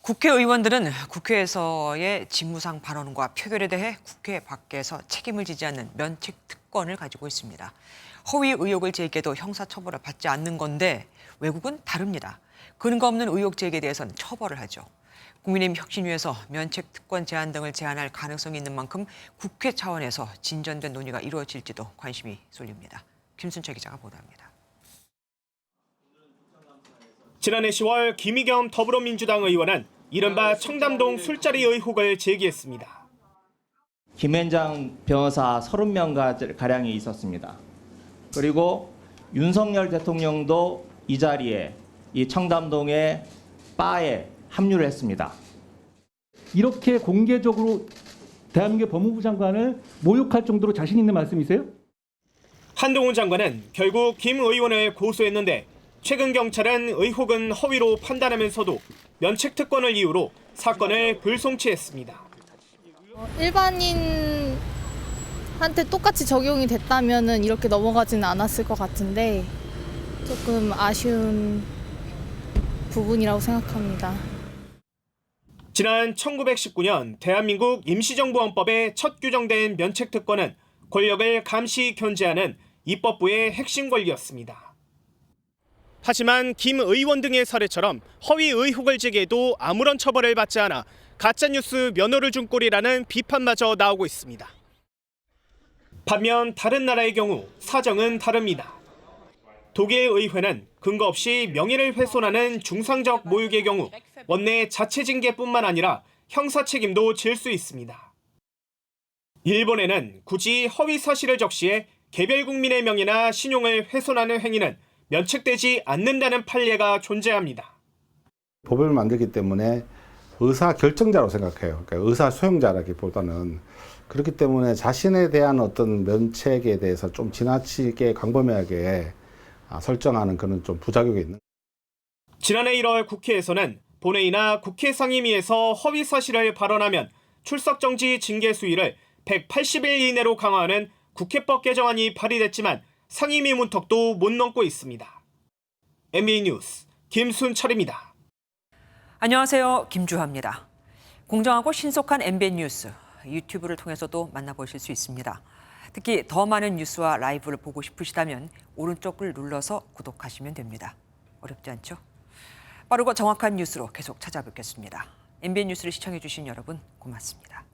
국회의원들은 국회에서의 직무상 발언과 표결에 대해 국회 밖에서 책임을 지지 않는 면책 특권을 가지고 있습니다. 허위 의혹을 제기해도 형사처벌을 받지 않는 건데 외국은 다릅니다. 근거 없는 의혹 제기에 대해서는 처벌을 하죠. 국민의힘 혁신위에서 면책 특권 제한 등을 제안할 가능성이 있는 만큼 국회 차원에서 진전된 논의가 이루어질지도 관심이 쏠립니다. 김순철 기자가 보도합니다. 지난해 10월 김의겸 더불어민주당 의원은 이른바 청담동 술자리 의혹을 제기했습니다. 김앤장 변호사 30명가량이 있었습니다. 그리고 윤석열 대통령도 이 자리에 이 청담동의 바에 합류를 했습니다. 이렇게 공개적으로 대한민국 법무부 장관을 모욕할 정도로 자신 있는 말씀이세요? 한동훈 장관은 결국 김 의원을 고소했는데 최근 경찰은 의혹은 허위로 판단하면서도 면책특권을 이유로 사건을 불송치했습니다. 일반인한테 똑같이 적용이 됐다면 이렇게 넘어가지는 않았을 것 같은데 조금 아쉬운 부분이라고 생각합니다. 지난 1919년 대한민국 임시정부헌법에 첫 규정된 면책특권은 권력을 감시 견제하는 입법부의 핵심 권리였습니다. 하지만 김 의원 등의 사례처럼 허위 의혹을 제기해도 아무런 처벌을 받지 않아 가짜뉴스 면허를 준 꼴이라는 비판마저 나오고 있습니다. 반면 다른 나라의 경우 사정은 다릅니다. 독일 의회는 근거 없이 명예를 훼손하는 중상적 모욕의 경우 원내 자체 징계뿐만 아니라 형사 책임도 질 수 있습니다. 일본에는 굳이 허위 사실을 적시해 개별 국민의 명예나 신용을 훼손하는 행위는 면책되지 않는다는 판례가 존재합니다. 법을 만들기 때문에 의사 결정자로 생각해요. 그러니까 의사 수용자라기보다는 그렇기 때문에 자신에 대한 어떤 면책에 대해서 좀 지나치게 광범위하게 설정하는 그런 좀 부작용이 있는. 지난해 1월 국회에서는 본회의나 국회 상임위에서 허위 사실을 발언하면 출석 정지 징계 수위를 180일 이내로 강화하는 국회법 개정안이 발의됐지만 상임위 문턱도 못 넘고 있습니다. MBN 뉴스 김순철입니다. 안녕하세요. 김주하입니다. 공정하고 신속한 MBN 뉴스 유튜브를 통해서도 만나보실 수 있습니다. 특히 더 많은 뉴스와 라이브를 보고 싶으시다면 오른쪽을 눌러서 구독하시면 됩니다. 어렵지 않죠? 빠르고 정확한 뉴스로 계속 찾아뵙겠습니다. MBN 뉴스를 시청해 주신 여러분 고맙습니다.